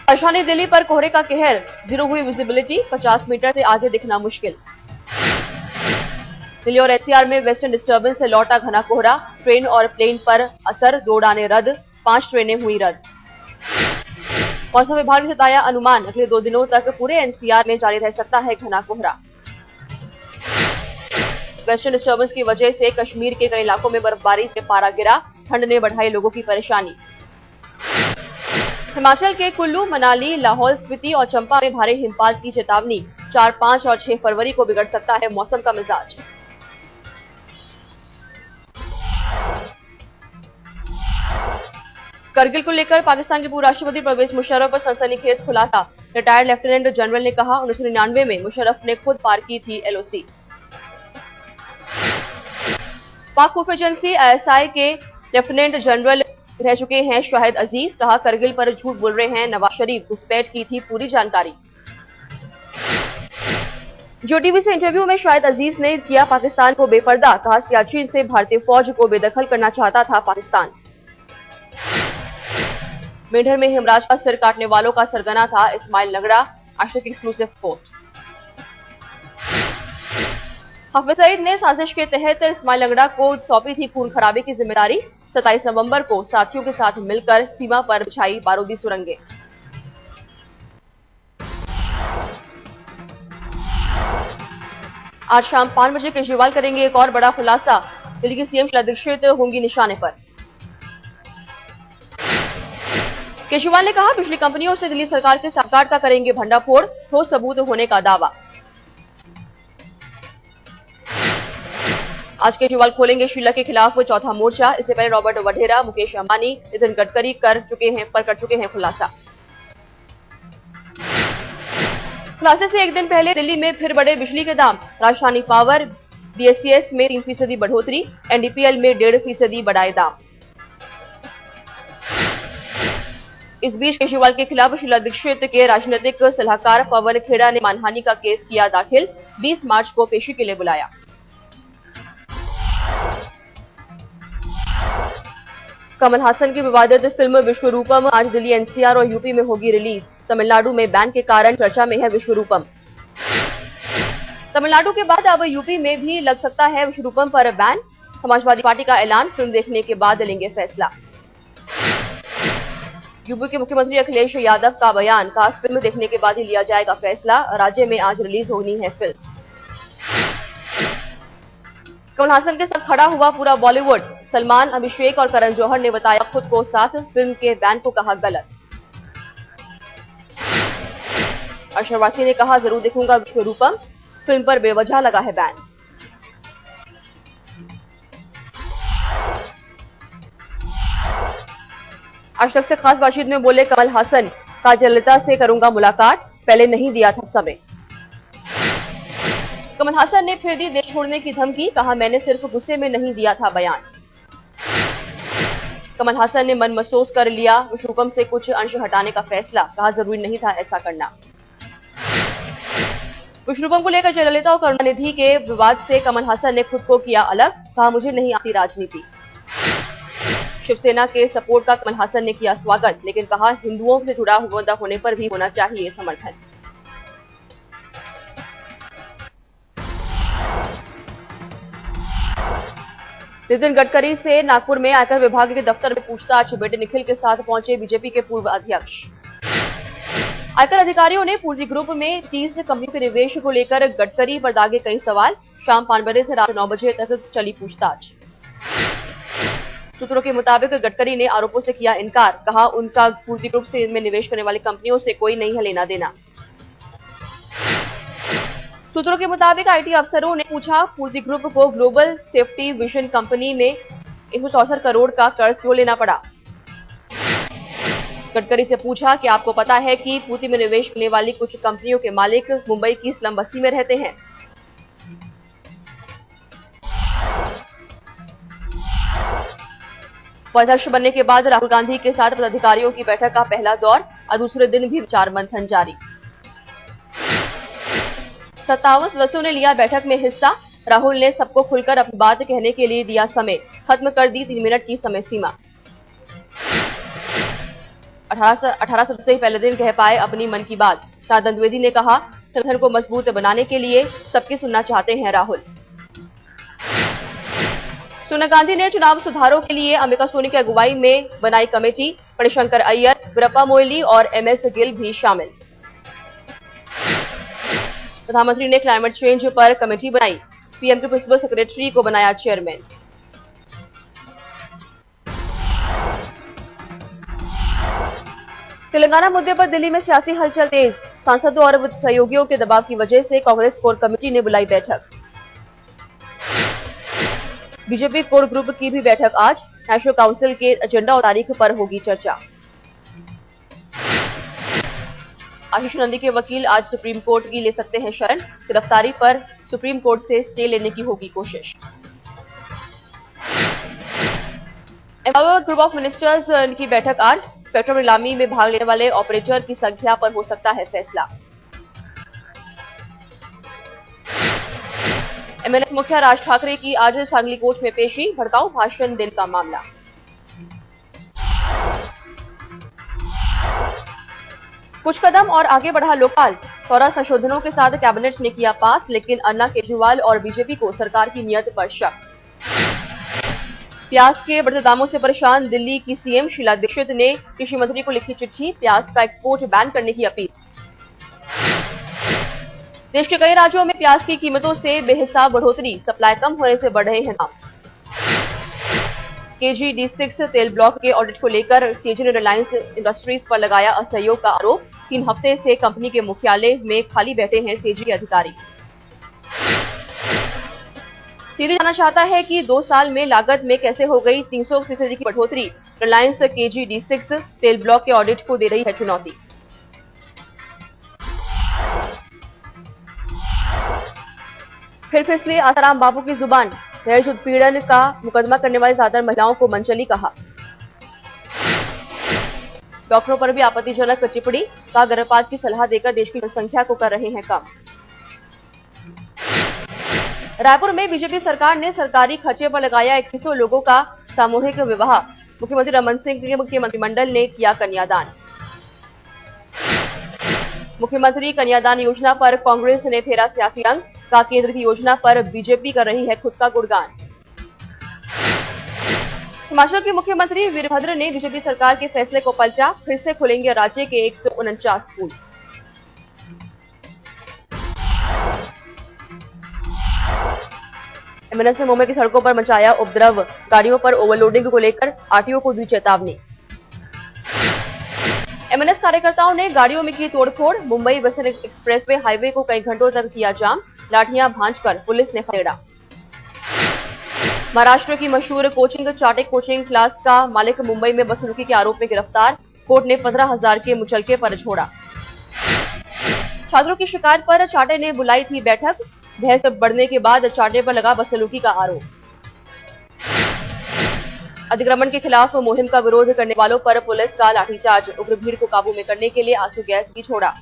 राजधानी दिल्ली पर कोहरे का कहर, जीरो हुई विजिबिलिटी, 50 मीटर से आगे दिखना मुश्किल। दिल्ली और एनसीआर में वेस्टर्न डिस्टर्बेंस से लौटा घना कोहरा, ट्रेन और प्लेन पर असर, 2 उड़ानें रद्द, 5 ट्रेनें हुई रद्द। मौसम विभाग ने जताया अनुमान, अगले 2 दिनों तक पूरे एनसीआर में जारी रह सकता है घना कोहरा। वेस्टर्न डिस्टर्बेंस की वजह से कश्मीर के कई इलाकों में बर्फबारी से पारा गिरा, ठंड ने बढ़ाई लोगों की परेशानी। हिमाचल के कुल्लू, मनाली, लाहौल स्पीति और चंबा में भारी हिमपात की चेतावनी, 4, 5 और 6 फरवरी को बिगड़ सकता है मौसम का मिजाज। करगिल को लेकर पाकिस्तान के पूर्व राष्ट्रपति परवेज मुशर्रफ पर सनसनीखेज खुलासा, रिटायर्ड लेफ्टिनेंट जनरल ने कहा 1999 में मुशर्रफ ने खुद पार की थी एलओसी। पाक खुफिया एजेंसी आईएसआई के लेफ्टिनेंट जनरल रह चुके हैं शाहिद अजीज, कहा करगिल पर झूठ बोल रहे हैं नवाज शरीफ, घुसपैठ की थी पूरी जानकारी। जो टीवी से इंटरव्यू में शाहिद अजीज ने किया पाकिस्तान को बेपर्दा, कहा सियाचिन से भारतीय फौज को बेदखल करना चाहता था पाकिस्तान। मेंढर में हिमराज का सिर काटने वालों का सरगना था इस्माइल लंगड़ा, आज तक एक्सक्लूसिव रिपोर्ट। हाफिज सईद ने साजिश के तहत इस्माइल लंगड़ा को सौंपी थी खून खराबे की जिम्मेदारी, 27 नवंबर को साथियों के साथ मिलकर सीमा पर बिछाई बारूदी सुरंगें। आज शाम 5 बजे केजरीवाल करेंगे एक और बड़ा खुलासा, दिल्ली की सीएम शीला दीक्षित होंगी निशाने पर। केजरीवाल ने कहा बिजली कंपनियों से दिल्ली सरकार के साहकार का करेंगे भंडाफोड़, ठोस सबूत होने का दावा। आज केजरीवाल खोलेंगे शीला के खिलाफ चौथा मोर्चा, इससे पहले रॉबर्ट वढेरा, मुकेश अंबानी, नितिन गडकरी कर चुके हैं खुलासा। खुलासे से एक दिन पहले दिल्ली में फिर बढ़े बिजली के दाम, राजधानी पावर बीएससीएस में 3% बढ़ोतरी, एनडीपीएल में 1.5% बढ़ाए दाम। इस बीच केजरीवाल के खिलाफ शीला दीक्षित के राजनीतिक सलाहकार पवन खेड़ा ने मानहानि का केस किया दाखिल, 20 मार्च को पेशी के लिए बुलाया। कमल हासन की विवादित फिल्म विश्वरूपम आज दिल्ली एनसीआर और यूपी में होगी रिलीज, तमिलनाडु में बैन के कारण चर्चा में है विश्वरूपम। तमिलनाडु के बाद अब यूपी में भी लग सकता है विश्वरूपम पर बैन, समाजवादी पार्टी का ऐलान, फिल्म देखने के बाद लेंगे फैसला। यूपी के मुख्यमंत्री अखिलेश यादव का बयान, कहा फिल्म देखने के बाद ही लिया जाएगा फैसला, राज्य में आज रिलीज होनी है फिल्म। कमल हासन के साथ खड़ा हुआ पूरा बॉलीवुड, सलमान, अभिषेक और करण जौहर ने बताया खुद को साथ, फिल्म के बैन को कहा गलत। अशरवासी ने कहा जरूर देखूंगा विश्वरूपम, फिल्म पर बेवजह लगा है बैन। आज तक से खास बातचीत में बोले कमल हासन, कहा जयललिता से करूंगा मुलाकात, पहले नहीं दिया था समय। कमल हासन ने फिर दी देश छोड़ने की धमकी, कहा मैंने सिर्फ गुस्से में नहीं दिया था बयान। कमल हासन ने मन महसूस कर लिया विश्वरूपम से कुछ अंश हटाने का फैसला, कहा जरूरी नहीं था ऐसा करना। विश्वरूपम को लेकर जयललिता और करुणानिधि के विवाद से कमल हासन ने खुद को किया अलग, कहा मुझे नहीं आती राजनीति। शिवसेना के सपोर्ट का कमल हासन ने किया स्वागत, लेकिन कहा हिंदुओं से जुड़ा मुद्दा होने पर भी होना चाहिए समर्थन। नितिन गडकरी से नागपुर में आयकर विभाग के दफ्तर में पूछताछ, बेटे निखिल के साथ पहुंचे बीजेपी के पूर्व अध्यक्ष। आयकर अधिकारियों ने पूर्जी ग्रुप में 30 कंपनियों के निवेश को लेकर गडकरी पर दागे कई सवाल, शाम 5 बजे से रात 9 बजे तक चली पूछताछ। सूत्रों के मुताबिक गडकरी ने आरोपों से किया इनकार, कहा उनका पूर्जी ग्रुप से इनमें निवेश करने वाली कंपनियों से कोई नहीं है लेना देना। सूत्रों के मुताबिक आईटी अफसरों ने पूछा पूर्जी ग्रुप को ग्लोबल सेफ्टी विजन कंपनी में 164 करोड़ का कर्ज क्यों लेना पड़ा। गडकरी से पूछा कि आपको पता है कि पूर्ति में निवेश करने वाली कुछ कंपनियों के मालिक मुंबई की स्लम बस्ती में रहते हैं। अध्यक्ष बनने के बाद राहुल गांधी के साथ पदाधिकारियों की बैठक का पहला दौर, और दूसरे दिन भी विचार मंथन जारी। 57 सदस्यों ने लिया बैठक में हिस्सा, राहुल ने सबको खुलकर अपनी बात कहने के लिए दिया समय, खत्म कर दी 3 मिनट की समय सीमा। 18 सदस्य ही पहले दिन कह पाए अपनी मन की बात। साधन द्विवेदी ने कहा, संगठन को मजबूत बनाने के लिए सबकी सुनना चाहते हैं राहुल। सोनिया गांधी ने चुनाव सुधारों के लिए अंबिका सोनी की अगुवाई में बनाई कमेटी। मणिशंकर अय्यर, वीरप्पा मोइली और एमएस गिल भी शामिल। प्रधानमंत्री ने क्लाइमेट चेंज पर कमेटी बनाई। पीएम के प्रिंसिपल सेक्रेटरी को बनाया चेयरमैन। तेलंगाना मुद्दे पर दिल्ली में सियासी हलचल तेज। सांसदों और सहयोगियों के दबाव की वजह से कांग्रेस कोर कमेटी ने बुलाई बैठक। बीजेपी कोर ग्रुप की भी बैठक आज। नेशनल काउंसिल के एजेंडा और तारीख पर होगी चर्चा। आशीष नंदी के वकील आज सुप्रीम कोर्ट की ले सकते हैं शरण। गिरफ्तारी पर सुप्रीम कोर्ट से स्टे लेने की होगी कोशिश। एम्पावर्ड ग्रुप ऑफ मिनिस्टर्स की बैठक आज। स्पेक्ट्रम नीलामी में भाग लेने वाले ऑपरेटर की संख्या पर हो सकता है फैसला। एमएनएस मुखिया राज ठाकरे की आज सांगली कोर्ट में पेशी। भड़काऊ भाषण देने का मामला। कुछ कदम और आगे बढ़ा लोकपाल। 14 संशोधनों के साथ कैबिनेट ने किया पास, लेकिन अन्ना केजरीवाल और बीजेपी को सरकार की नीयत पर शक। प्याज के बढ़ते दामों से परेशान दिल्ली की सीएम शीला दीक्षित ने कृषि मंत्री को लिखी चिट्ठी। प्याज का एक्सपोर्ट बैन करने की अपील। देश के कई राज्यों में प्याज की कीमतों से बेहिसाब बढ़ोतरी। सप्लाई कम होने से बढ़ रहे हैं दाम। KG-D6 तेल ब्लॉक के ऑडिट को लेकर सीएजी ने रिलायंस इंडस्ट्रीज पर लगाया असहयोग का आरोप। 3 हफ्ते से कंपनी के मुख्यालय में खाली बैठे हैं सीएजी अधिकारी। सीधी जानना चाहता है कि 2 साल में लागत में कैसे हो गई 300% की बढ़ोतरी। रिलायंस KG-D6 तेल ब्लॉक के ऑडिट को दे रही है चुनौती। फिर फिसली आसाराम बापू की जुबान। दहेज उत्पीड़न का मुकदमा करने वाली ज्यादातर महिलाओं को मनचली कहा। डॉक्टरों पर भी आपत्तिजनक टिप्पणी। कहा, गर्भपात की सलाह देकर देश की जनसंख्या को कर रहे हैं कम। रायपुर में बीजेपी सरकार ने सरकारी खर्चे पर लगाया 2100 लोगों का सामूहिक विवाह। मुख्यमंत्री रमन सिंह के मंत्रिमंडल ने किया कन्यादान। मुख्यमंत्री कन्यादान योजना पर कांग्रेस ने फेरा सियासी रंग। का केंद्र की योजना पर बीजेपी कर रही है खुद का गुणगान। हिमाचल के मुख्यमंत्री वीरभद्र ने बीजेपी सरकार के फैसले को पलटा। फिर से खुलेंगे राज्य के 149 स्कूल। एमएनएस ने मुंबई की सड़कों पर मचाया उपद्रव। गाड़ियों पर ओवरलोडिंग को लेकर आरटीओ को दी चेतावनी। एमएनएस कार्यकर्ताओं ने गाड़ियों में की तोड़फोड़। मुंबई वेस्टर्न एक्सप्रेसवे हाईवे को कई घंटों तक किया जाम। लाठियां भांजकर पुलिस ने खदेड़ा। महाराष्ट्र की मशहूर कोचिंग चाटे कोचिंग क्लास का मालिक मुंबई में बदसलूकी के आरोप में गिरफ्तार। कोर्ट ने 15,000 के मुचलके पर छोड़ा। छात्रों की शिकायत पर चाटे ने बुलाई थी बैठक। बहस बढ़ने के बाद चाटे पर लगा बदसलूकी का आरोप। अतिक्रमण के खिलाफ मुहिम का विरोध करने वालों पर पुलिस का लाठीचार्ज। उग्र भीड़ को काबू में करने के लिए आंसू गैस भी छोड़ा।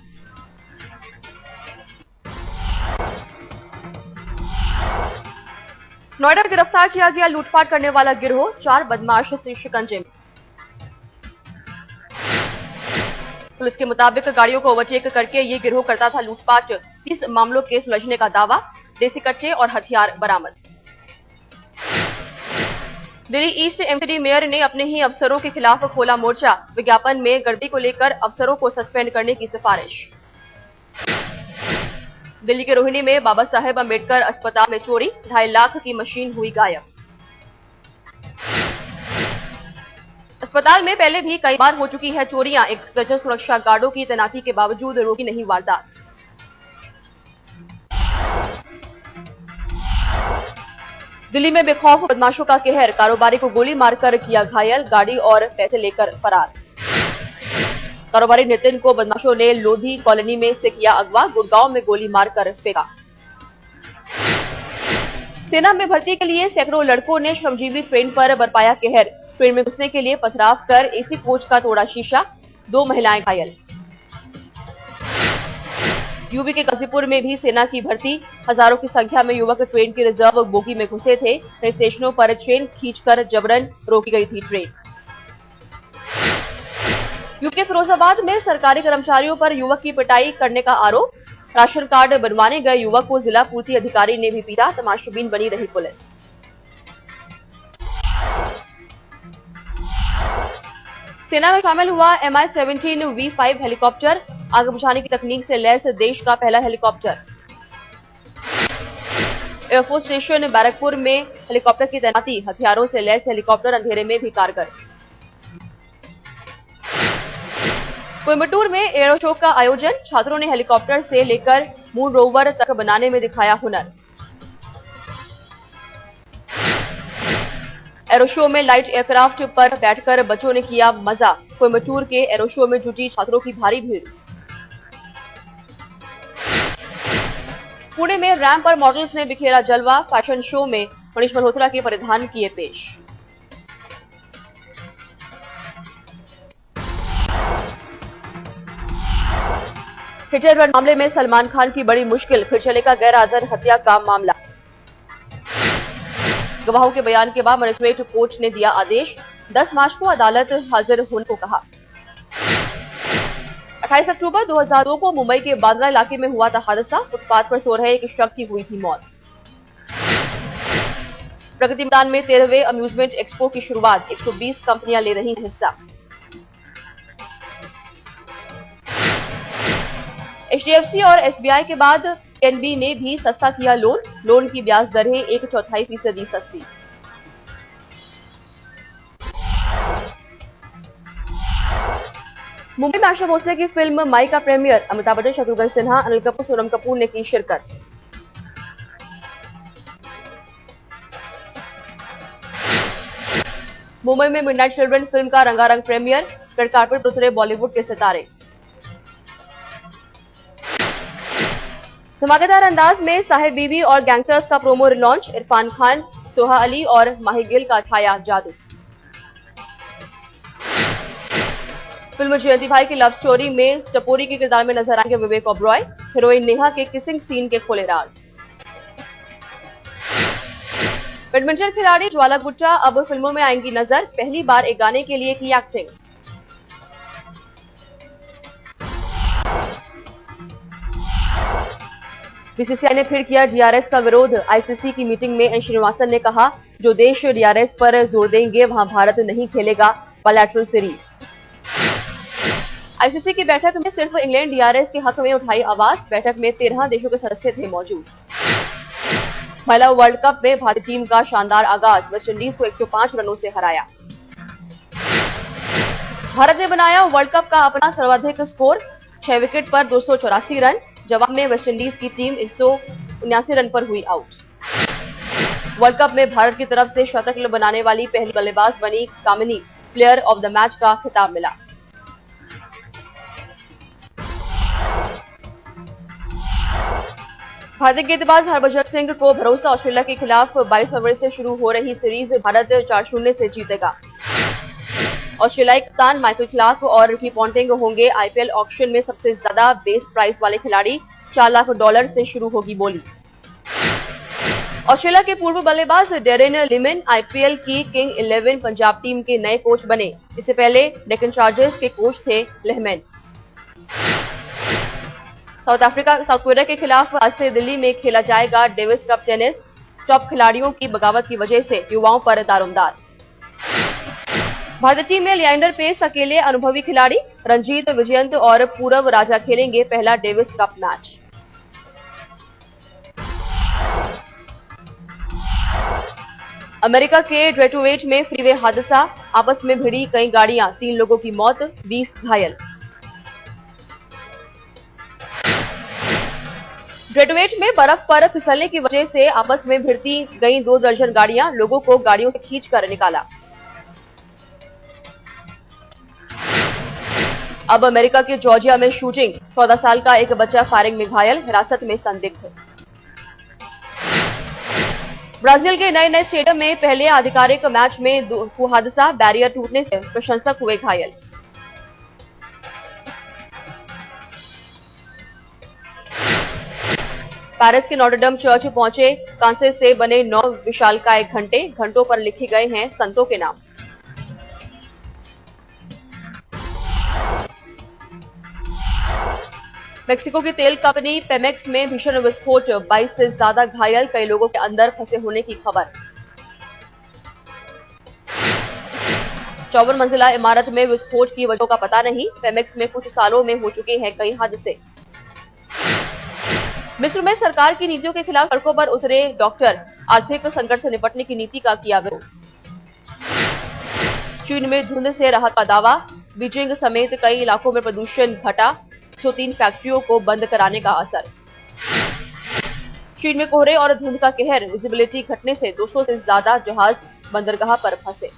नोएडा में गिरफ्तार किया गया लूटपाट करने वाला गिरोह। 4 बदमाश शिकंजे में। पुलिस के मुताबिक गाड़ियों को ओवरटेक करके ये गिरोह करता था लूटपाट। 30 मामलों के सुलझने का दावा। देसी कट्टे और हथियार बरामद। दिल्ली ईस्ट एमसीडी मेयर ने अपने ही अफसरों के खिलाफ खोला मोर्चा। विज्ञापन में गड़बड़ी को लेकर अफसरों को सस्पेंड करने की सिफारिश। दिल्ली के रोहिणी में बाबा साहेब अंबेडकर अस्पताल में चोरी। 2.5 लाख की मशीन हुई गायब। अस्पताल में पहले भी कई बार हो चुकी है चोरियां। 1 दर्जन सुरक्षा गार्डों की तैनाती के बावजूद रोकी नहीं वारदात। दिल्ली में बेखौफ बदमाशों का कहर। कारोबारी को गोली मारकर किया घायल। गाड़ी और पैसे लेकर फरार। कारोबारी नितिन को बदमाशों ने लोधी कॉलोनी में से किया अगवा। गुड़गांव में गोली मारकर फेंका। सेना में भर्ती के लिए सैकड़ों लड़कों ने श्रमजीवी ट्रेन पर बरपाया कहर। ट्रेन में घुसने के लिए पथराव कर एसी कोच का तोड़ा शीशा। 2 महिलाएं घायल। यूपी के गाजीपुर में भी सेना की भर्ती। हजारों की संख्या में युवक ट्रेन की रिजर्व बोगी में घुसे थे। कई स्टेशनों पर ट्रेन खींचकर जबरन रोकी गई थी ट्रेन। यूके फिरोजाबाद में सरकारी कर्मचारियों पर युवक की पिटाई करने का आरोप। राशन कार्ड बनवाने गए युवक को जिला पूर्ति अधिकारी ने भी पीटा, तमाशाबीन बनी रही पुलिस। सेना में शामिल हुआ MI-17 V5 हेलीकॉप्टर, आग बुझाने की तकनीक से लैस देश का पहला हेलीकॉप्टर। एयरफोर्स स्टेशन बैरकपुर में हेलीकॉप्टर की तैनाती, हथियारों से लैस हेलीकॉप्टर अंधेरे में भी कारगर। कोयम्बटूर में एरो शो का आयोजन, छात्रों ने हेलीकॉप्टर से लेकर मून रोवर तक बनाने में दिखाया हुनर। एरो शो में लाइट एयरक्राफ्ट पर बैठकर बच्चों ने किया मजा, कोयम्बटूर के एरो शो में जुटी छात्रों की भारी भीड़। पुणे में रैंप पर मॉडल्स ने बिखेरा जलवा, फैशन शो में मनीष मल्होत्रा के परिधान किए पेश। हिटर रन मामले में सलमान खान की बड़ी मुश्किल, फिर चलेगा गैर हाजिर हत्या का मामला। गवाहों के बयान के बाद मजिस्ट्रेट कोर्ट ने दिया आदेश, 10 मार्च को अदालत हाजिर होने को कहा। 28 अक्टूबर 2002 को मुंबई के बांद्रा इलाके में हुआ था हादसा, फुटपाथ पर सो रहे एक शख्स की हुई थी मौत। प्रगति मैदान में 13वें अम्यूजमेंट एक्सपो की शुरुआत, 120 कंपनियां ले रही हिस्सा। HDFC और SBI के बाद PNB ने भी सस्ता किया लोन की ब्याज दरें 1/4% सस्ती। मुंबई में आशा भोसले की फिल्म माई का प्रीमियर, अमिताभ बच्चन, शत्रुघ्न सिन्हा, अनिल कपूर, सोनम कपूर ने की शिरकत। मुंबई में मिडनाइट चिल्ड्रन फिल्म का रंगारंग प्रीमियर, रेड कार्पेट पर उतरे बॉलीवुड के सितारे। धमाकेदार अंदाज में साहिब बीबी और गैंगस्टर्स का प्रोमो लॉन्च, इरफान खान, सोहा अली और माही गिल का छाया जादू। फिल्म जयंती भाई की लव स्टोरी में टपोरी के किरदार में नजर आएंगे विवेक ओबरॉय, हीरोइन नेहा के किसिंग सीन के खोले राज। बैडमिंटन खिलाड़ी ज्वाला गुट्टा अब फिल्मों में आएंगी नजर, पहली बार एक गाने के लिए की एक्टिंग। बीसीसीआई ने फिर किया DRS का विरोध, ICC की मीटिंग में एन श्रीनिवासन ने कहा, जो देश DRS पर जोर देंगे वहां भारत नहीं खेलेगा बायलैटरल सीरीज। ICC की बैठक में सिर्फ इंग्लैंड DRS के हक में उठाई आवाज, बैठक में 13 देशों के सदस्य थे मौजूद। महिला वर्ल्ड कप में भारतीय टीम का शानदार आगाज, वेस्टइंडीज को 105 रनों से हराया। भारत ने बनाया वर्ल्ड कप का अपना सर्वाधिक स्कोर, 6 विकेट पर 284 रन, जवाब में वेस्टइंडीज की टीम 179 रन पर हुई आउट। वर्ल्ड कप में भारत की तरफ से शतक बनाने वाली पहली बल्लेबाज बनी कामिनी, प्लेयर ऑफ द मैच का खिताब मिला। भारतीय गेंदबाज हरभजन सिंह को भरोसा, ऑस्ट्रेलिया के खिलाफ 22 फरवरी से शुरू हो रही सीरीज भारत 4-0 से जीतेगा। ऑस्ट्रेलियाई कप्तान माइकल क्लार्क और रिकी पॉन्टिंग होंगे IPL ऑक्शन में सबसे ज्यादा बेस प्राइस वाले खिलाड़ी, $4 लाख से शुरू होगी बोली। ऑस्ट्रेलिया के पूर्व बल्लेबाज डेरेन लिमन IPL की किंग 11 पंजाब टीम के नए कोच बने, इससे पहले डेक्कन चार्जर्स के कोच थे लेहमैन। साउथ कोरिया के खिलाफ आज से दिल्ली में खेला जाएगा डेविस कप टेनिस, टॉप खिलाड़ियों की बगावत की वजह से युवाओं पर दारोमदार। भारतीय टीम में लिएंडर पेस अकेले अनुभवी खिलाड़ी, रंजीत विजयंत और पूरव राजा खेलेंगे पहला डेविस कप मैच। अमेरिका के डेट्रोइट में फ्रीवे हादसा, आपस में भिड़ी कई गाड़ियां, 3 लोगों की मौत, 20 घायल। डेट्रोइट में बर्फ पर फिसलने की वजह से आपस में भिड़ती गई 2 दर्जन गाड़ियां, लोगों को गाड़ियों से खींचकर निकाला। अब अमेरिका के जॉर्जिया में शूटिंग, 14 साल का एक बच्चा फायरिंग में घायल, हिरासत में संदिग्ध। ब्राजील के नए स्टेडियम में पहले आधिकारिक मैच में हादसा, बैरियर टूटने से प्रशंसक हुए घायल। पेरिस के नोटरडम चर्च पहुंचे कांसे से बने 9 विशालकाय घंटे, घंटों पर लिखे गए हैं संतों के नाम। मेक्सिको की तेल कंपनी पेमेक्स में भीषण विस्फोट, 22 से ज्यादा घायल, कई लोगों के अंदर फंसे होने की खबर। 54 मंजिला इमारत में विस्फोट की वजह का पता नहीं, पेमेक्स में कुछ सालों में हो चुके हैं कई हादसे। मिस्र में सरकार की नीतियों के खिलाफ सड़कों पर उतरे डॉक्टर, आर्थिक संकट से निपटने की नीति का किया विरोध। चीन में धुंध से राहत का दावा, बीजिंग समेत कई इलाकों में प्रदूषण घटा, 103 फैक्ट्रियों को बंद कराने का असर। चीन में कोहरे और धुंध का कहर, विजिबिलिटी घटने से 200 से ज्यादा जहाज बंदरगाह पर फंसे।